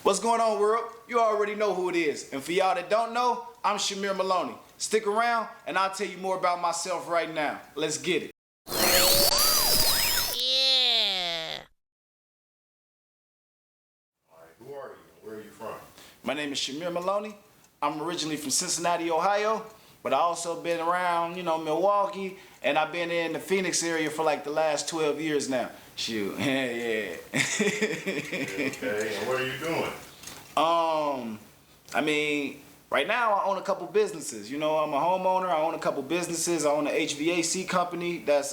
What's going on, world? You already know who it is. And for y'all that don't know, I'm Shamir Maloney. Stick around and I'll tell you more about myself right now. Let's get it. Yeah. All right, who are you? Where are you from? My name is Shamir Maloney. I'm originally from Cincinnati, Ohio, but I also been around, Milwaukee, and I've been in the Phoenix area for like the last 12 years now. Shoot, yeah. Okay, and what are you doing? Right now I own a couple businesses. I'm a homeowner. I own a couple businesses. I own an HVAC company that's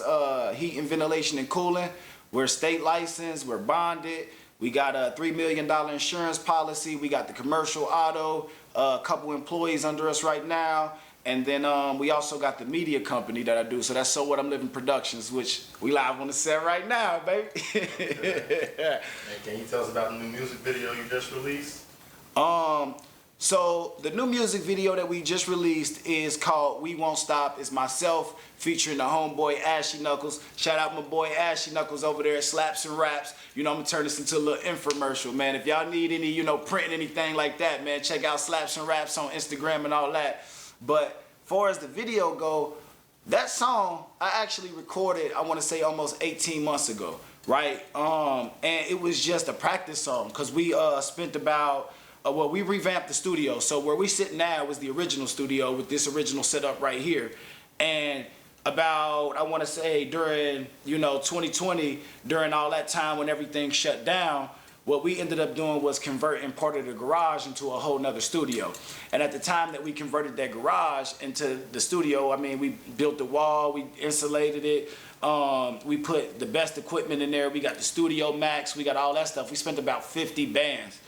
heat and ventilation and cooling. We're state licensed. We're bonded. We got a $3 million insurance policy. We got the commercial auto, a couple employees under us right now. And then we also got the media company that I do. So that's So What I'm Living Productions, which we live on the set right now, baby. And can you tell us about the new music video you just released? So the new music video that we just released is called We Won't Stop. It's myself featuring the homeboy Ashy Knuckles. Shout out my boy Ashy Knuckles over there at Slaps and Raps. I'm gonna turn this into a little infomercial, man. If y'all need any, printing anything like that, man, check out Slaps and Raps on Instagram and all that. But far as the video go, that song I actually recorded, I want to say almost 18 months ago, right? And it was just a practice song because we spent about, we revamped the studio. So where we sit now was the original studio with this original setup right here. And about, I want to say during, 2020, during all that time when everything shut down, what we ended up doing was converting part of the garage into a whole nother studio. And at the time that we converted that garage into the studio, we built the wall, we insulated it, we put the best equipment in there, we got the Studio Max, we got all that stuff. We spent about 50 bands.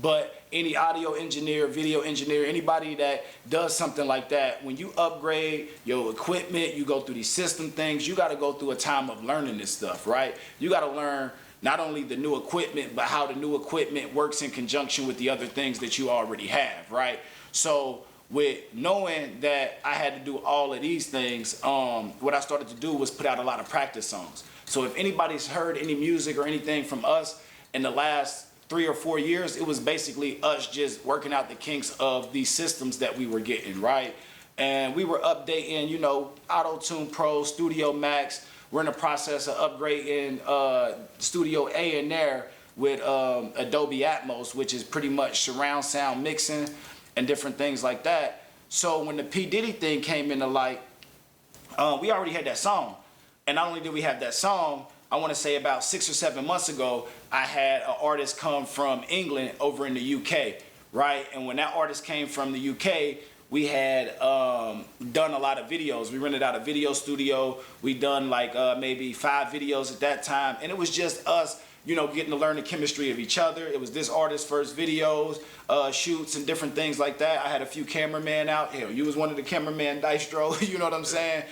But any audio engineer, video engineer, anybody that does something like that, when you upgrade your equipment, you go through these system things, you gotta go through a time of learning this stuff, right? You gotta learn not only the new equipment, but how the new equipment works in conjunction with the other things that you already have, right? So with knowing that I had to do all of these things, what I started to do was put out a lot of practice songs. So if anybody's heard any music or anything from us in the last 3 or 4 years, it was basically us just working out the kinks of these systems that we were getting, right? And we were updating, Auto-Tune Pro, Studio Max. We're in the process of upgrading Studio A in there with Adobe Atmos, which is pretty much surround sound mixing and different things like that. So when the P. Diddy thing came into light, we already had that song. And not only did we have that song, I want to say about 6 or 7 months ago, I had an artist come from England over in the UK, right? And when that artist came from the UK, we had done a lot of videos. We rented out a video studio. We done like maybe 5 videos at that time. And it was just us, getting to learn the chemistry of each other. It was this artist's first videos, shoots and different things like that. I had a few cameramen out. Hell, you was one of the cameramen, DAESTRO, you know what I'm saying?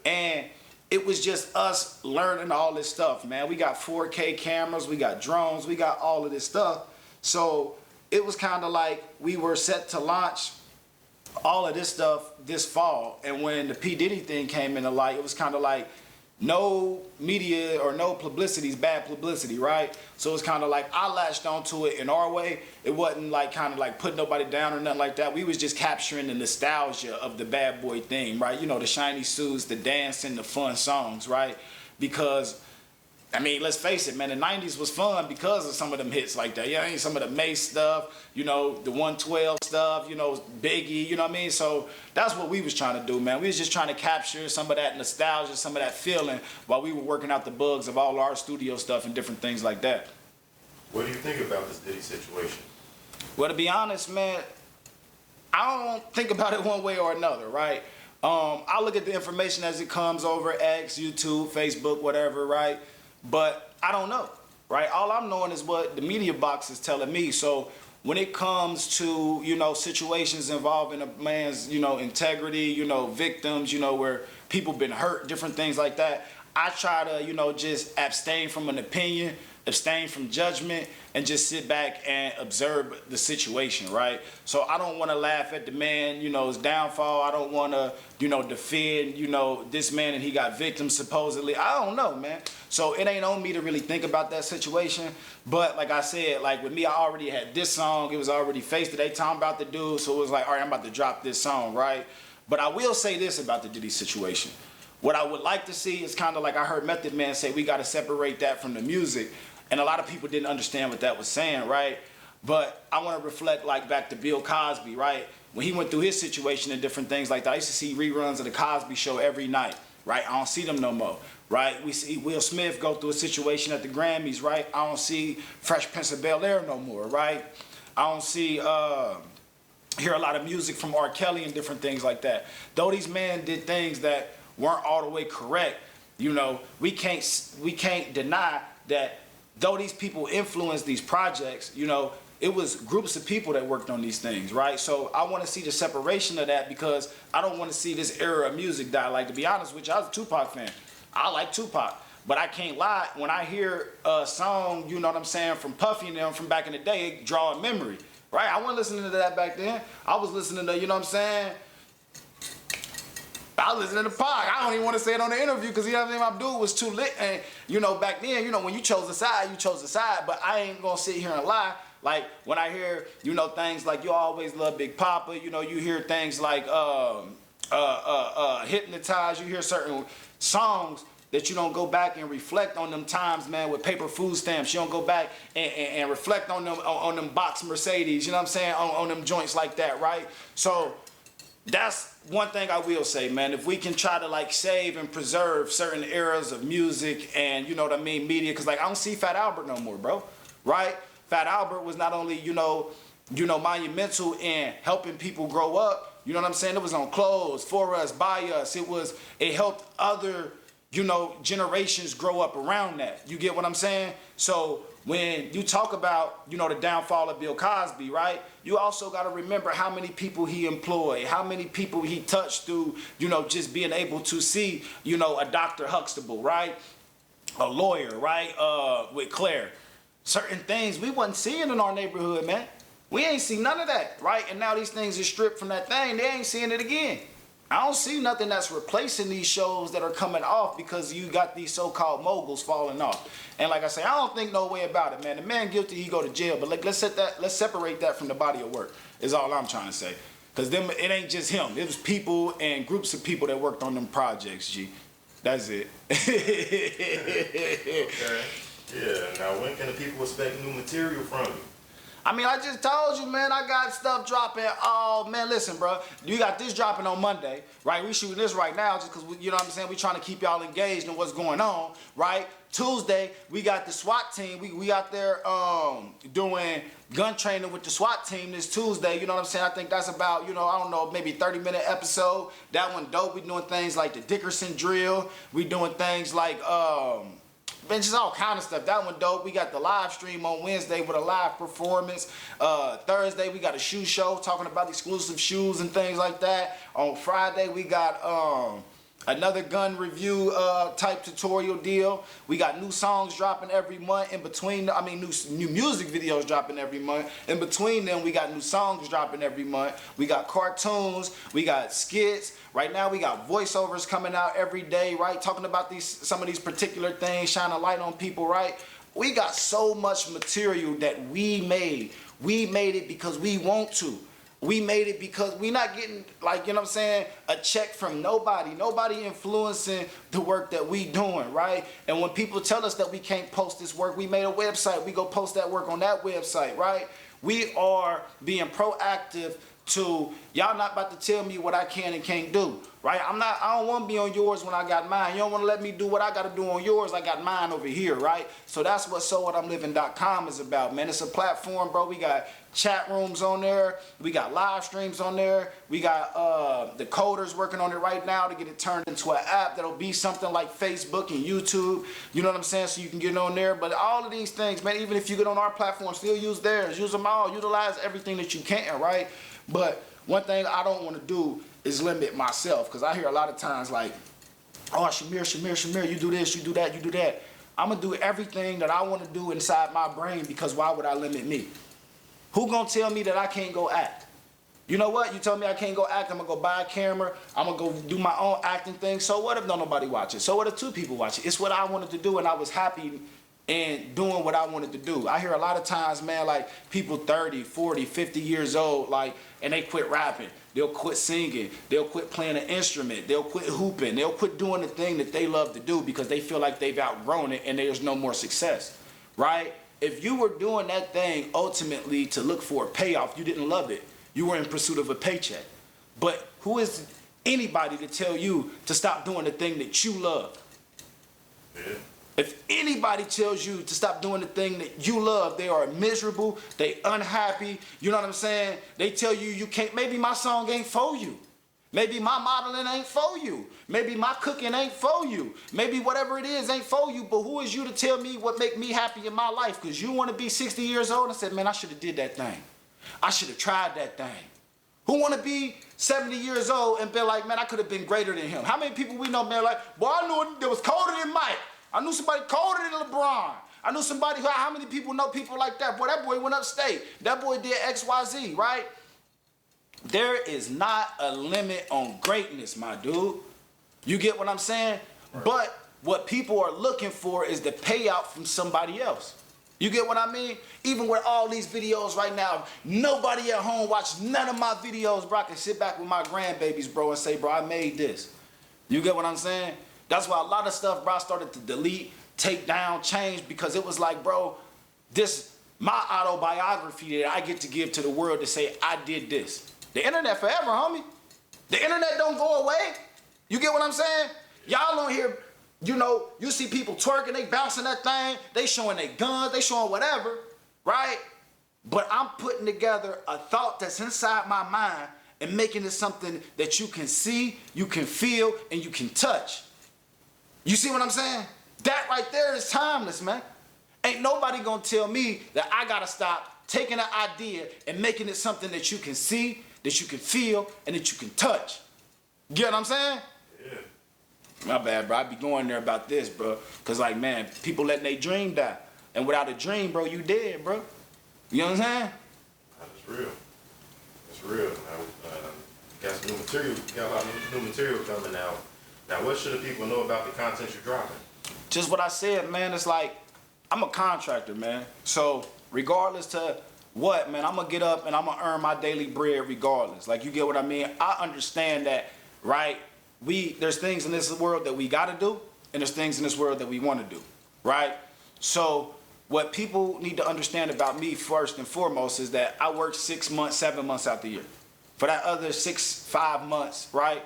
And it was just us learning all this stuff, man. We got 4K cameras, we got drones, we got all of this stuff. So it was kind of like we were set to launch all of this stuff this fall. And when the P. Diddy thing came into light, it was kind of like no media or no publicity is bad publicity, right? So it's kind of like I latched onto it in our way. It wasn't like kind of like putting nobody down or nothing like that. We was just capturing the nostalgia of the bad boy thing, right? The shiny suits, the dancing, the fun songs, right? Because let's face it, man, the 90s was fun because of some of them hits like that. Some of the Mace stuff, the 112 stuff, Biggie, you know what I mean? So that's what we was trying to do, man. We was just trying to capture some of that nostalgia, some of that feeling while we were working out the bugs of all our studio stuff and different things like that. What do you think about this Diddy situation? Well, to be honest, man, I don't think about it one way or another, right? I look at the information as it comes over X, YouTube, Facebook, whatever, right? But I don't know, right? All I'm knowing is what the media box is telling me. So when it comes to, situations involving a man's, integrity, victims, where people been hurt, different things like that, I try to, just abstain from an opinion abstain from judgment and just sit back and observe the situation, right? So I don't want to laugh at the man, you know, his downfall. I don't want to, you know, defend, you know, this man and he got victims supposedly. I don't know, man. So it ain't on me to really think about that situation. But like I said, like with me, I already had this song. It was already Face That they talking about the dude. So it was like, all right, I'm about to drop this song, right? But I will say this about the Diddy situation. What I would like to see is kind of like I heard Method Man say, we got to separate that from the music. And a lot of people didn't understand what that was saying, right? But I want to reflect like back to Bill Cosby, right? When he went through his situation and different things like that, I used to see reruns of the Cosby Show every night, right? I don't see them no more, right? We see Will Smith go through a situation at the Grammys, right? I don't see Fresh Prince of Bel-Air no more, right? I don't see, hear a lot of music from R. Kelly and different things like that. Though these men did things that weren't all the way correct, you know, we can't deny that though these people influenced these projects, you know, it was groups of people that worked on these things, right? So I want to see the separation of that because I don't want to see this era of music die. Like, to be honest with you, I was a Tupac fan. I like Tupac. But I can't lie, when I hear a song, you know what I'm saying, from Puffy and them from back in the day, it draw a memory, right? I wasn't listening to that back then. I was listening to, you know what I'm saying, I was listening to Pac. I don't even want to say it on the interview because the other thing my dude was too lit. And, you know, back then, you know, when you chose a side, you chose a side. But I ain't going to sit here and lie. Like, when I hear, you know, things like You Always Love Big Papa, you know, you hear things like Hypnotize. You hear certain songs that you don't go back and reflect on them times, man, with paper food stamps. You don't go back and reflect on them box Mercedes, you know what I'm saying, on them joints like that, right? So that's one thing I will say, man. If we can try to like save and preserve certain eras of music and, you know what I mean, media, because like I don't see Fat Albert no more, bro, right? Fat Albert was not only, you know, monumental in helping people grow up, you know what I'm saying? It was on clothes, for us, by us. It helped other, you know, generations grow up around that. You get what I'm saying? So when you talk about, you know, the downfall of Bill Cosby, right? You also got to remember how many people he employed, how many people he touched through, you know, just being able to see, you know, a Dr. Huxtable, right? A lawyer, right? With Claire. Certain things we wasn't seeing in our neighborhood, man. We ain't seen none of that, right? And now these things are stripped from that thing. They ain't seeing it again. I don't see nothing that's replacing these shows that are coming off because you got these so-called moguls falling off. And like I say, I don't think no way about it, man. The man guilty, he go to jail. But like, let's separate that from the body of work, is all I'm trying to say. Because it ain't just him. It was people and groups of people that worked on them projects, G. That's it. Okay. Yeah, now when can the people expect new material from you? I mean, I just told you, man, I got stuff dropping. Oh, man, listen, bro. You got this dropping on Monday, right? We shooting this right now just because, you know what I'm saying, we trying to keep y'all engaged in what's going on, right? Tuesday, we got the SWAT team. We out there doing gun training with the SWAT team this Tuesday. You know what I'm saying? I think that's about, you know, I don't know, maybe 30-minute episode. That one dope. We doing things like the Dickerson drill. We doing things like... man, just all kind of stuff. That one dope. We got the live stream on Wednesday with a live performance. Thursday, we got a shoe show talking about exclusive shoes and things like that. On Friday, we got another gun review type tutorial deal. We got new songs dropping every month. In between, I mean, new music videos dropping every month. In between them, we got new songs dropping every month. We got cartoons. We got skits. Right now, we got voiceovers coming out every day, right? Talking about some of these particular things, shining a light on people, right? We got so much material that we made. We made it because we want to. We made it because we not getting, like, you know what I'm saying, a check from nobody. Nobody influencing the work that we doing, right? And when people tell us that we can't post this work, we made a website. We go post that work on that website, right? We are being proactive to, y'all not about to tell me what I can and can't do, right? I don't want to be on yours when I got mine. You don't want to let me do what I got to do on yours. I got mine over here, right? So that's what sowhatimliving.com is about, man. It's a platform, bro. We got chat rooms on there. We got live streams on there. We got the coders working on it right now to get it turned into an app that'll be something like Facebook and YouTube. You know what I'm saying? So you can get on there. But all of these things, man, even if you get on our platform, still use theirs. Use them all. Utilize everything that you can, right? But one thing I don't want to do is limit myself, because I hear a lot of times like, oh, Shamir, you do this, you do that, you do that. I'm gonna do everything that I want to do inside my brain, because why would I limit me? Who gonna tell me that I can't go act? You know what? You tell me I can't go act, I'm gonna go buy a camera, I'm gonna go do my own acting thing. So what if nobody watch it? So what if 2 people watch it? It's what I wanted to do, and I was happy in doing what I wanted to do. I hear a lot of times, man, like people 30, 40, 50 years old, like, and they quit rapping. They'll quit singing. They'll quit playing an instrument. They'll quit hooping. They'll quit doing the thing that they love to do because they feel like they've outgrown it and there's no more success, right? If you were doing that thing ultimately to look for a payoff, you didn't love it. You were in pursuit of a paycheck. But who is anybody to tell you to stop doing the thing that you love? Yeah. If anybody tells you to stop doing the thing that you love, they are miserable, they unhappy, you know what I'm saying? They tell you you can't, maybe my song ain't for you. Maybe my modeling ain't for you. Maybe my cooking ain't for you. Maybe whatever it is ain't for you, but who is you to tell me what make me happy in my life? Because you want to be 60 years old and said, man, I should have did that thing. I should have tried that thing. Who want to be 70 years old and be like, man, I could have been greater than him? How many people we know, man, like, boy, I knew that was colder than Mike. I knew somebody colder than LeBron. I knew somebody who, how many people know people like that? Boy, that boy went upstate. That boy did XYZ, right? There is not a limit on greatness, my dude. You get what I'm saying? Right. But what people are looking for is the payout from somebody else. You get what I mean? Even with all these videos right now, nobody at home watch none of my videos, bro. I can sit back with my grandbabies, bro, and say, bro, I made this. You get what I'm saying? That's why a lot of stuff, bro, I started to delete, take down, change, because it was like, bro, this, my autobiography that I get to give to the world to say, I did this. The internet forever, homie. The internet don't go away. You get what I'm saying? Y'all don't hear, you know, you see people twerking, they bouncing that thing, they showing their guns, they showing whatever, right? But I'm putting together a thought that's inside my mind and making it something that you can see, you can feel, and you can touch. You see what I'm saying? That right there is timeless, man. Ain't nobody gonna tell me that I gotta stop taking an idea and making it something that you can see, that you can feel, and that you can touch. You get what I'm saying? Yeah. My bad, bro. I be going there about this, bro. Cause like, man, people letting their dream die. And without a dream, bro, you dead, bro. You know what I'm saying? That's real. It's real. Got some new material. Got a lot of new material coming out. Now, what should the people know about the content you're dropping? Just what I said, man. It's like, I'm a contractor, man. So regardless to what, man, I'm gonna get up and I'm gonna earn my daily bread regardless. Like, you get what I mean? I understand that, right? There's things in this world that we gotta do, and there's things in this world that we wanna do, right? So what people need to understand about me first and foremost is that I work 6 months, 7 months out the year. For that other 5 months, right?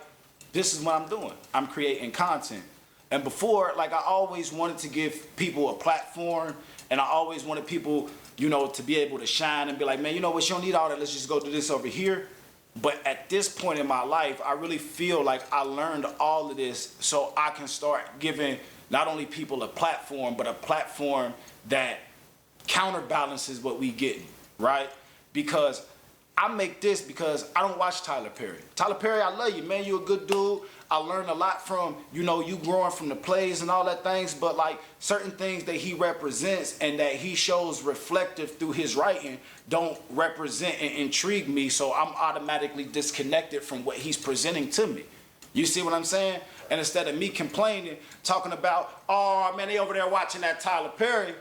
This is what I'm doing. I'm creating content. And before, like, I always wanted to give people a platform, and I always wanted people, you know, to be able to shine and be like, man, you know what, you don't need all that, let's just go do this over here. But at this point in my life, I really feel like I learned all of this so I can start giving not only people a platform, but a platform that counterbalances what we get, right? Because I make this because I don't watch Tyler Perry. Tyler Perry, I love you, man. You a good dude. I learned a lot from, you know, you growing from the plays and all that things, but like certain things that he represents and that he shows reflective through his writing don't represent and intrigue me, so I'm automatically disconnected from what he's presenting to me. You see what I'm saying? And instead of me complaining, talking about, oh man, they over there watching that Tyler Perry,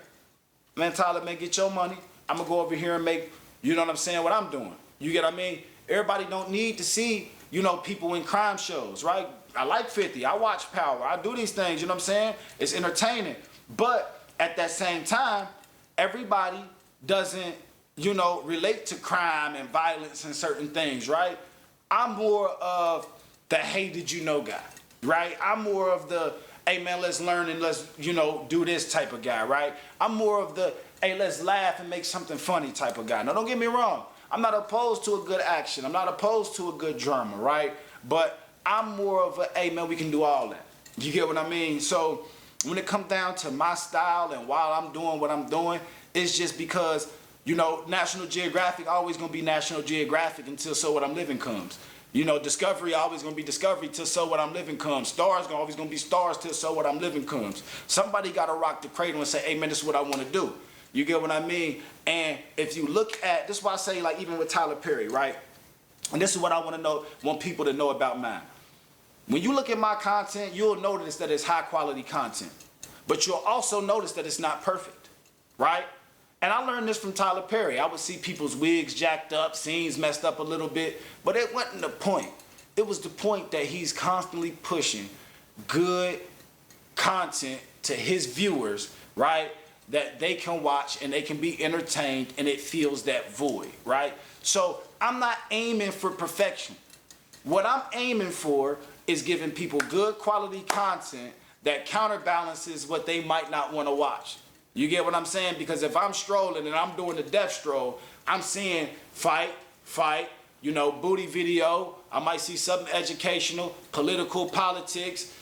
man, Tyler, man, get your money. I'm gonna go over here and make, you know what I'm saying, what I'm doing. You get what I mean? Everybody don't need to see, you know, people in crime shows, right? I like 50, I watch Power, I do these things, you know what I'm saying? It's entertaining. But at that same time, everybody doesn't, you know, relate to crime and violence and certain things, right? I'm more of the hey, did you know guy, right? I'm more of the, hey man, let's learn and let's, you know, do this type of guy, right? I'm more of the, hey, let's laugh and make something funny type of guy. Now, don't get me wrong. I'm not opposed to a good action. I'm not opposed to a good drama, right? But I'm more of a, hey man, we can do all that. You get what I mean? So when it comes down to my style and while I'm doing what I'm doing, it's just because, you know, National Geographic always gonna be National Geographic until So What I'm Living comes. You know, discovery always gonna be discovery till so what I'm living comes. Stars always gonna be stars till so what I'm living comes. Somebody gotta rock the cradle and say, hey man, this is what I wanna do. You get what I mean? And if you look at, this is why I say, like, even with Tyler Perry, right? And this is what I want people to know about mine. When you look at my content, you'll notice that it's high quality content. But you'll also notice that it's not perfect, right? And I learned this from Tyler Perry. I would see people's wigs jacked up, scenes messed up a little bit, but it wasn't the point. It was the point that he's constantly pushing good content to his viewers, right? That they can watch and they can be entertained and it fills that void, right? So I'm not aiming for perfection. What I'm aiming for is giving people good quality content that counterbalances what they might not want to watch. You get what I'm saying? Because if I'm strolling and I'm doing the death stroll, I'm seeing fight, you know, booty video. I might see something educational, political, politics.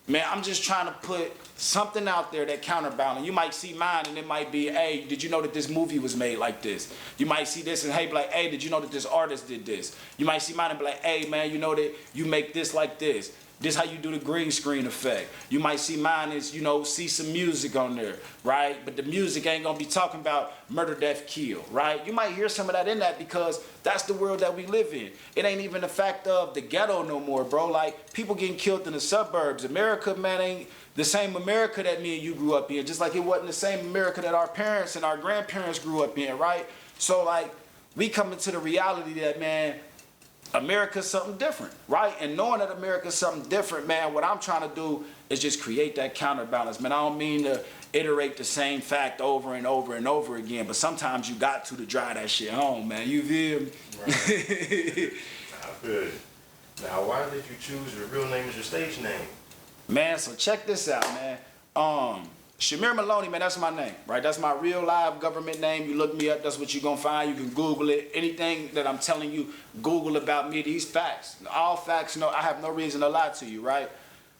Man, I'm just trying to put something out there that counterbalance. You might see mine and it might be, hey, did you know that this movie was made like this? You might see this and hey, be like, hey, did you know that this artist did this? You might see mine and be like, hey, man, you know that you make this like this. This how you do the green screen effect. You might see mine is, you know, see some music on there, right? But the music ain't gonna be talking about murder, death, kill, right? You might hear some of that in that because that's the world that we live in. It ain't even the fact of the ghetto no more, bro. Like, people getting killed in the suburbs. America, man, ain't the same America that me and you grew up in, just like it wasn't the same America that our parents and our grandparents grew up in, right? So, like, we come into the reality that, man, America's something different, right? And knowing that America's something different, man, what I'm trying to do is just create that counterbalance. Man, I don't mean to iterate the same fact over and over and over again, but sometimes you got to drive that shit home, man. You feel me? Right. I feel it. Now, why did you choose your real name as your stage name? Man, so check this out, man. Shamir Maloney, man, that's my name, right? That's my real live government name. You look me up, that's what you're gonna find. You can Google it. Anything that I'm telling you, Google about me, these facts. All facts, no, I have no reason to lie to you, right?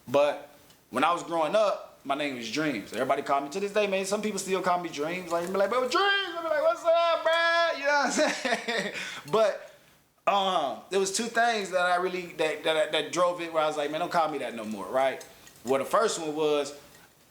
But when I was growing up, my name was Dreams. Everybody called me to this day, man. Some people still call me Dreams. Like, be like, bro, Dreams. I be like, what's up, bro? You know what I'm saying? But there was two things that I really, that drove it where I was like, man, don't call me that no more, right? Well, the first one was,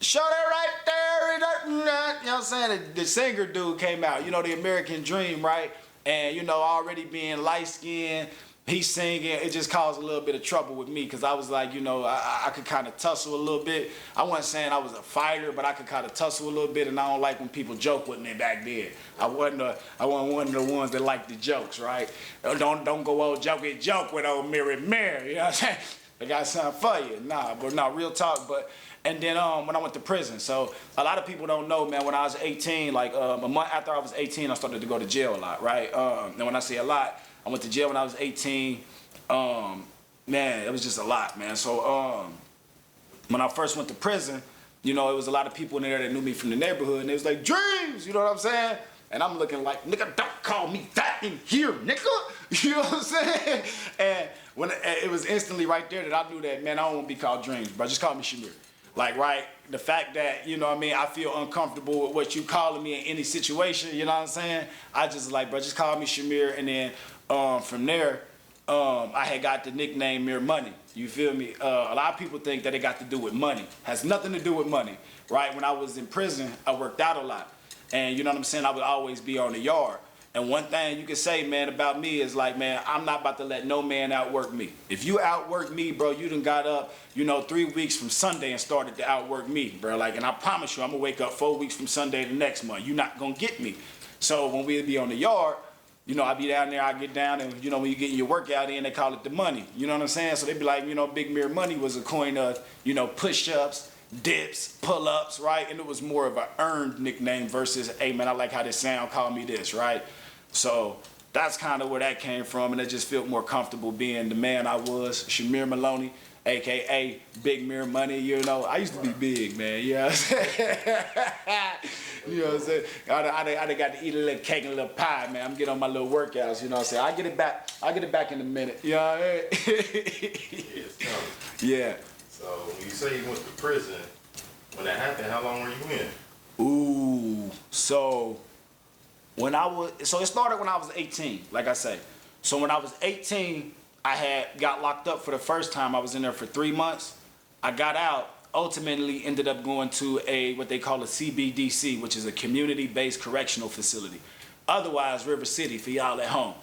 show that right there, you know what I'm saying? The singer dude came out, you know, the American Dream, right? And, you know, already being light-skinned, he's singing, it just caused a little bit of trouble with me because I was like, you know, I could kind of tussle a little bit. I wasn't saying I was a fighter, but I could kind of tussle a little bit, and I don't like when people joke with me back then. I wasn't one of the ones that liked the jokes, right? Don't go old joke with old Mary, you know what I'm saying? I got something for you. Nah, but no, real talk, but... And then when I went to prison, so a lot of people don't know, man, when I was 18, like a month after I was 18, I started to go to jail a lot, right? And when I say a lot, I went to jail when I was 18. Man, it was just a lot, man. So when I first went to prison, you know, it was a lot of people in there that knew me from the neighborhood, and it was like, Dreams, you know what I'm saying? And I'm looking like, nigga, don't call me that in here, nigga. You know what I'm saying? And when it was instantly right there that I knew that, man, I don't want to be called Dreams, bro. Just call me Shamir. Like, right, the fact that, you know what I mean, I feel uncomfortable with what you calling me in any situation, you know what I'm saying? I just like, bro, just call me Shamir. And then from there, I had got the nickname Mere Money. You feel me? A lot of people think that it got to do with money. Has nothing to do with money, right? When I was in prison, I worked out a lot. And you know what I'm saying? I would always be on the yard. And one thing you can say, man, about me is like, man, I'm not about to let no man outwork me. If you outwork me, bro, you done got up, you know, 3 weeks from Sunday and started to outwork me, bro. Like, and I promise you, I'm gonna wake up 4 weeks from Sunday the next month. You're not gonna get me. So when we'd be on the yard, you know, I be down there, I get down, and you know, when you get your workout in, they call it the money. You know what I'm saying? So they be like, you know, Big Mere Money was a coin of, you know, push-ups, dips, pull-ups, right? And it was more of an earned nickname versus, hey man, I like how this sound, call me this, right? So that's kind of where that came from, and it just felt more comfortable being the man I was, Shamir Maloney, aka Big Mere Money. You know, I used to be big, man. You know what I'm saying? You know what I'm saying? I got to eat a little cake and a little pie, man. I'm getting on my little workouts. You know what I'm saying? I get it back in a minute. You know what I mean? Yeah. So when you say you went to prison, when that happened, how long were you in? Ooh, so it started when I was 18, like I say. So when I was 18, I had got locked up for the first time. I was in there for 3 months. I got out, ultimately ended up going to what they call a CBDC, which is a community-based correctional facility. Otherwise, River City for y'all at home.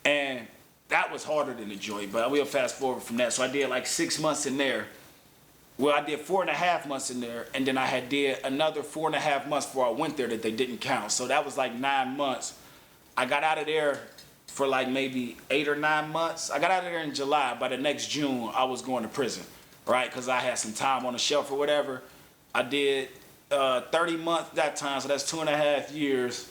And that was harder than the joint, but we'll fast forward from that. So I did like 6 months in there. Well, I did 4.5 months in there, and then I had did another 4.5 months before I went there that they didn't count. So that was like 9 months. I got out of there for like maybe 8 or 9 months. I got out of there in July. By the next June, I was going to prison, right? Because I had some time on the shelf or whatever. I did 30 months that time, so that's 2.5 years.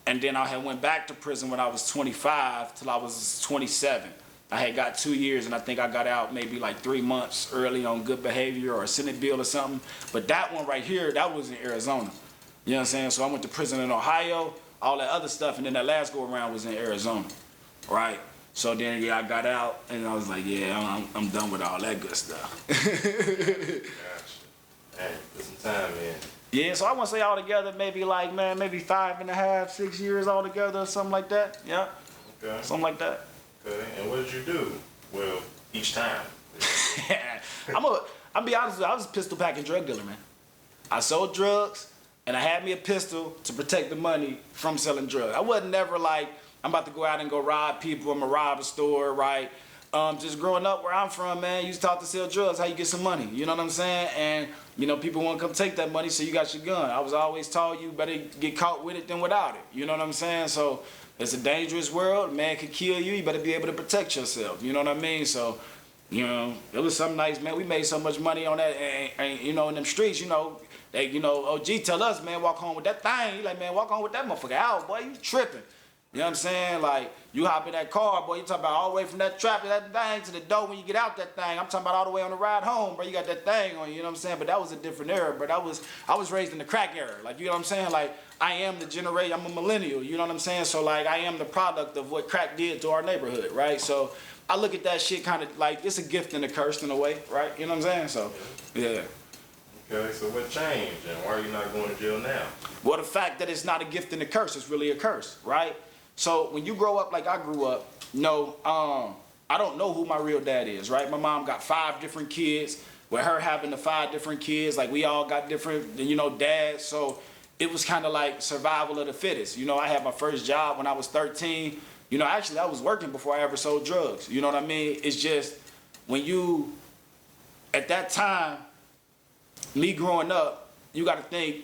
And then I had went back to prison when I was 25 till I was 27. I had got 2 years, and I think I got out maybe like 3 months early on good behavior or a Senate bill or something. But that one right here, that was in Arizona. You know what I'm saying? So I went to prison in Ohio, all that other stuff, and then that last go around was in Arizona, right? So then, yeah, I got out, and I was like, yeah, I'm done with all that good stuff. Gotcha. Hey, put some time in. Yeah, so I want to say all together, maybe like, man, maybe 5.5, 6 years all together or something like that. Yeah. Okay. Something like that. Okay. And what did you do? Well, each time. I'll be honest with you, I was a pistol packing drug dealer, man. I sold drugs, and I had me a pistol to protect the money from selling drugs. I wasn't never like, I'm about to go out and go rob people, I'm gonna rob a store, right? Just growing up where I'm from, man, you used to talk to sell drugs, how you get some money, you know what I'm saying? And, you know, people want to come take that money, so you got your gun. I was always told you better get caught with it than without it, you know what I'm saying? So it's a dangerous world, man could kill you, you better be able to protect yourself, you know what I mean? So, you know, it was some nights, man, we made so much money on that, and you know, in them streets, you know, they, you know, OG tell us, man, walk home with that thing. You like, man, walk home with that motherfucker out, boy, you tripping. You know what I'm saying? Like, you hop in that car, boy, you talking about all the way from that traffic, that thing, to the door when you get out that thing. I'm talking about all the way on the ride home, bro. You got that thing on you, know what I'm saying? But that was a different era, but I was raised in the crack era. Like, you know what I'm saying? Like, I am the generation, I'm a millennial, you know what I'm saying? So, like, I am the product of what crack did to our neighborhood, right? So, I look at that shit kind of like, it's a gift and a curse in a way, right? You know what I'm saying? So, yeah. Okay, so what changed, and why are you not going to jail now? Well, the fact that it's not a gift and a curse, it's really a curse, right? So when you grow up like I grew up, no, I don't know who my real dad is, right? My mom got 5 different kids, with her having the 5 different kids, like we all got different, you know, dads. So it was kind of like survival of the fittest. You know, I had my first job when I was 13. You know, actually I was working before I ever sold drugs. You know what I mean? It's just when you, at that time, me growing up, you got to think,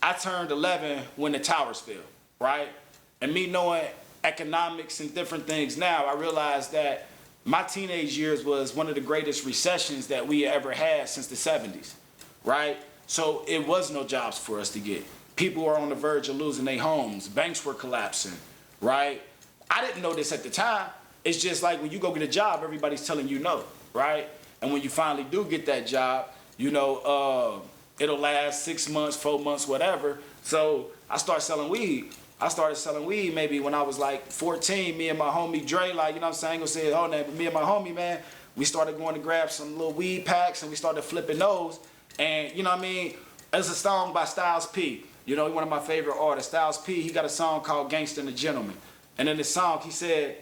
I turned 11 when the towers fell, right? And me knowing economics and different things now, I realized that my teenage years was one of the greatest recessions that we ever had since the 70s, right? So it was no jobs for us to get. People were on the verge of losing their homes. Banks were collapsing, right? I didn't know this at the time. It's just like when you go get a job, everybody's telling you no, right? And when you finally do get that job, you know, it'll last 6 months, 4 months, whatever. So I started selling weed. I started selling weed maybe when I was like 14. Me and my homie Dre, like, you know what I'm saying? I ain't gonna say his whole name, but me and my homie, man, we started going to grab some little weed packs and we started flipping those. And, you know what I mean? There's a song by Styles P. You know, one of my favorite artists. Styles P, he got a song called Gangsta and the Gentleman. And in the song, he said,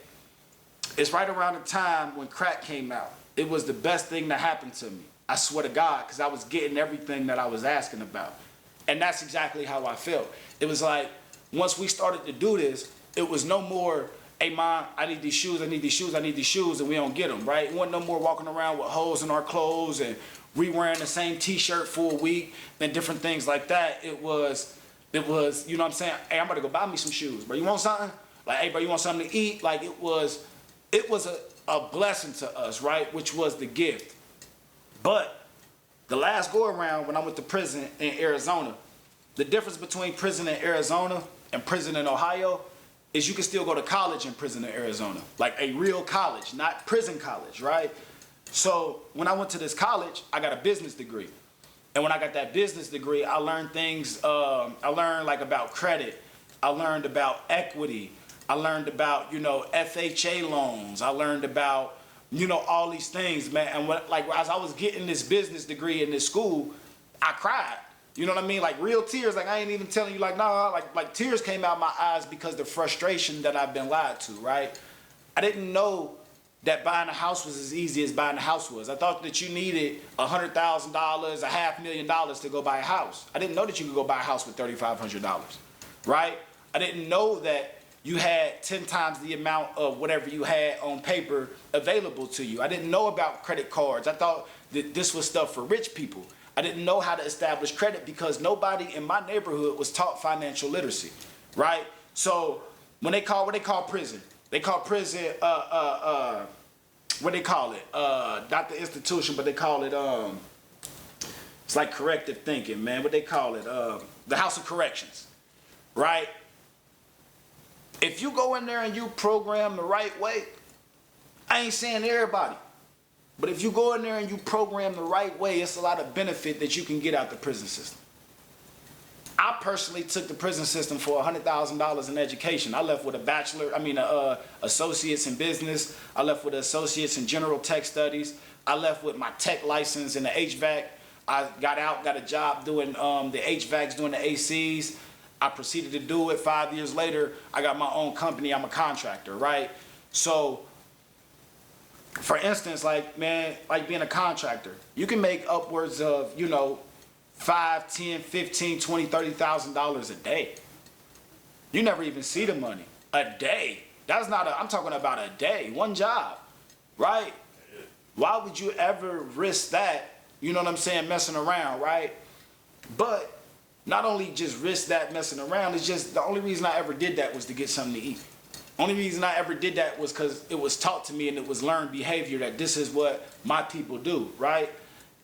it's right around the time when crack came out. It was the best thing that happened to me. I swear to God, because I was getting everything that I was asking about. And that's exactly how I felt. It was like, once we started to do this, it was no more, hey, Mom, I need these shoes, I need these shoes, I need these shoes, and we don't get them, right? It wasn't no more walking around with holes in our clothes and we wearing the same T-shirt for a week and different things like that. It was, you know what I'm saying? Hey, I'm about to go buy me some shoes, bro. You want something? Like, hey, bro, you want something to eat? Like, it was a blessing to us, right? Which was the gift. But the last go around when I went to prison in Arizona, the difference between prison in Arizona and prison in Ohio is you can still go to college in prison in Arizona, like a real college, not prison college, right? So when I went to this college, I got a business degree. And when I got that business degree, I learned things, I learned like about credit. I learned about equity. I learned about, you know, FHA loans. I learned about, you know, all these things, man. And what, like, as I was getting this business degree in this school, I cried. You know what I mean? Like real tears. Like I ain't even telling you like, nah, like tears came out my eyes because the frustration that I've been lied to, right? I didn't know that buying a house was as easy as buying a house was. I thought that you needed $100,000, $500,000 to go buy a house. I didn't know that you could go buy a house with $3,500, right? I didn't know that you had 10 times the amount of whatever you had on paper available to you. I didn't know about credit cards. I thought that this was stuff for rich people. I didn't know how to establish credit because nobody in my neighborhood was taught financial literacy, right? So when they call, what they call prison? They call prison, what they call it? Not the institution, but they call it, it's like corrective thinking, man. What they call it? The House of Corrections, right? If you go in there and you program the right way, I ain't saying everybody, but if you go in there and you program the right way, it's a lot of benefit that you can get out the prison system. I personally took the prison system for $100,000 in education. I left with a associates in business. I left with associates in general tech studies. I left with my tech license in the HVAC. I got out, got a job doing the HVACs, doing the ACs. I proceeded to do it. 5 years later, I got my own company. I'm a contractor, right? So, for instance, like being a contractor, you can make upwards of, $5, $10, $15, $20, $30,000 a day. You never even see the money. A day. That's not I'm talking about a day, one job, right? Why would you ever risk that, you know what I'm saying, messing around, right? But not only just risk that messing around, it's just the only reason I ever did that was to get something to eat. Only reason I ever did that was because it was taught to me and it was learned behavior that this is what my people do, right?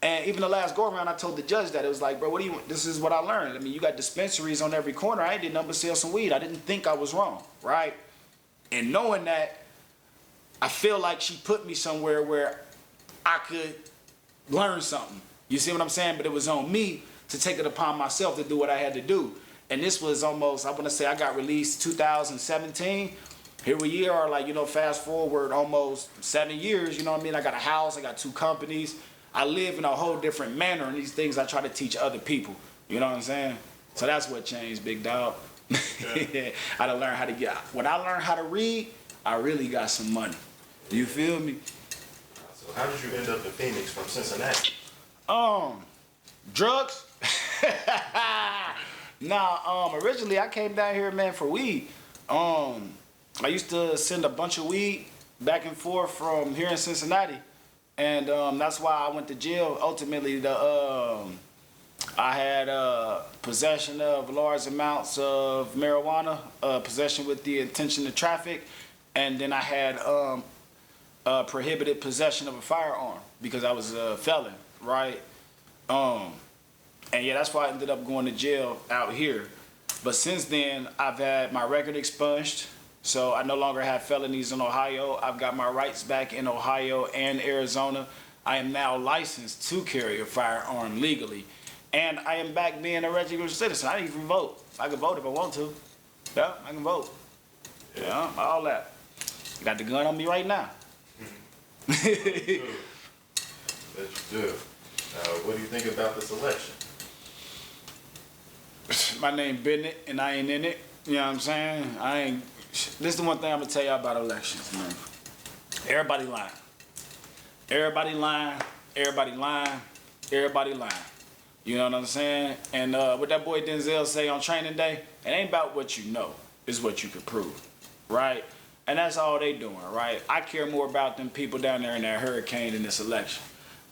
And even the last go around, I told the judge that. It was like, bro, what do you want? This is what I learned. I mean, you got dispensaries on every corner. I ain't did nothing but sell some weed. I didn't think I was wrong, right? And knowing that, I feel like she put me somewhere where I could learn something. You see what I'm saying? But it was on me to take it upon myself to do what I had to do. And this was almost, I want to say I got released 2017. Here we are, like, fast forward almost 7 years, you know what I mean? I got a house, I got 2 companies. I live in a whole different manner, and these things I try to teach other people. You know what I'm saying? So that's what changed, big dog. Yeah. I had to learn how to when I learned how to read, I really got some money. You feel me? So how did you end up in Phoenix from Cincinnati? Drugs? Nah, originally I came down here, man, for weed. I used to send a bunch of weed back and forth from here in Cincinnati. And that's why I went to jail. Ultimately, I had possession of large amounts of marijuana, possession with the intention to traffic, and then I had prohibited possession of a firearm because I was a felon, right? And yeah, that's why I ended up going to jail out here. But since then, I've had my record expunged. So I no longer have felonies in Ohio. I've got my rights back in Ohio and Arizona. I am now licensed to carry a firearm legally. And I am back being a regular citizen. I didn't even vote. I can vote if I want to. Yeah, I can vote. Yeah, all that. Got the gun on me right now. That's good. What do you think about this election? My name Bennett, and I ain't in it. You know what I'm saying? This is the one thing I'm gonna tell y'all about elections, man. Everybody lying. Everybody lying. Everybody lying. Everybody lying. You know what I'm saying? And what that boy Denzel say on training day, it ain't about what you know, it's what you can prove, right? And that's all they doing, right? I care more about them people down there in that hurricane in this election.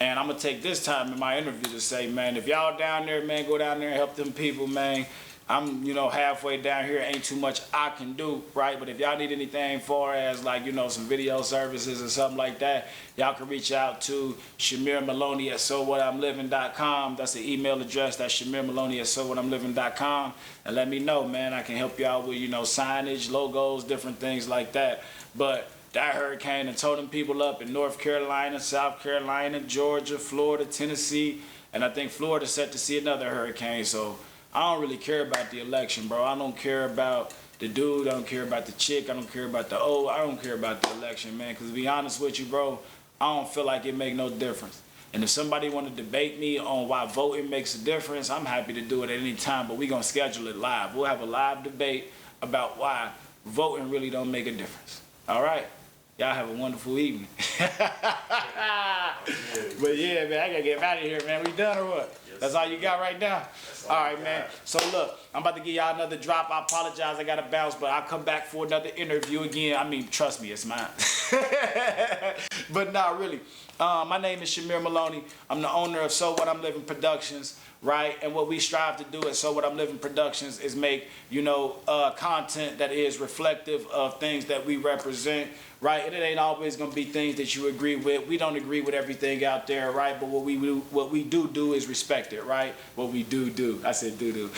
And I'm gonna take this time in my interview to say, man, if y'all down there, man, go down there and help them people, man. I'm, halfway down here, ain't too much I can do, right? But if y'all need anything far as like, some video services or something like that, y'all can reach out to Shamir Maloney at sowhatimliving.com. That's the email address. That's Shamir Maloney at sowhatimliving.com. And let me know, man. I can help y'all with, signage, logos, different things like that. But that hurricane and tore them people up in North Carolina, South Carolina, Georgia, Florida, Tennessee, and I think Florida's set to see another hurricane. So I don't really care about the election, bro. I don't care about the dude. I don't care about the chick. I don't care about the I don't care about the election, man. Because to be honest with you, bro, I don't feel like it make no difference. And if somebody want to debate me on why voting makes a difference, I'm happy to do it at any time. But we going to schedule it live. We'll have a live debate about why voting really don't make a difference. All right? Y'all have a wonderful evening. But yeah, man, I gotta get out of here, man. We done or what? Yes, That's all you got right now? All right, man. got. So look, I'm about to give y'all another drop. I apologize, I gotta bounce, but I'll come back for another interview again. I mean, trust me, it's mine. But nah, really. My name is Shamir Maloney. I'm the owner of So What I'm Living Productions, right? And what we strive to do at So What I'm Living Productions is make, you know, content that is reflective of things that we represent, right? And it ain't always gonna be things that you agree with. We don't agree with everything out there, right? But what we do is respect it, right? What we do. I said do.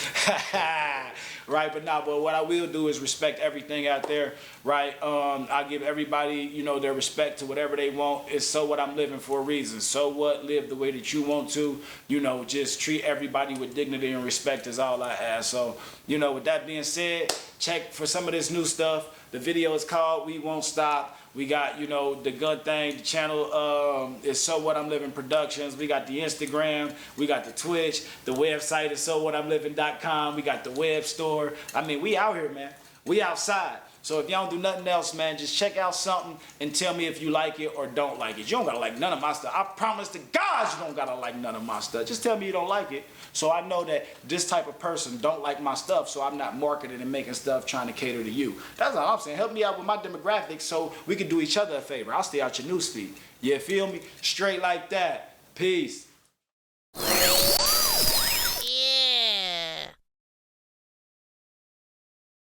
Right? But what I will do is respect everything out there, right? I give everybody, you know, their respect to whatever they want. It's So What I'm Living for a reason. So what? Live the way that you want to. You know, just treat everybody with dignity and respect is all I ask. So, you know, with that being said, check for some of this new stuff. The video is called We Won't Stop. We got, you know, the gun thing. The channel is So What I'm Living Productions. We got the Instagram. We got the Twitch. The website is sowhatimliving.com. We got the web store. I mean, we out here, man. We outside. So if y'all don't do nothing else, man, just check out something and tell me if you like it or don't like it. You don't gotta like none of my stuff. I promise to God you don't gotta like none of my stuff. Just tell me you don't like it. So I know that this type of person don't like my stuff, so I'm not marketing and making stuff trying to cater to you. That's all I'm saying. Help me out with my demographics so we can do each other a favor. I'll stay out your newsfeed. You feel me? Straight like that. Peace.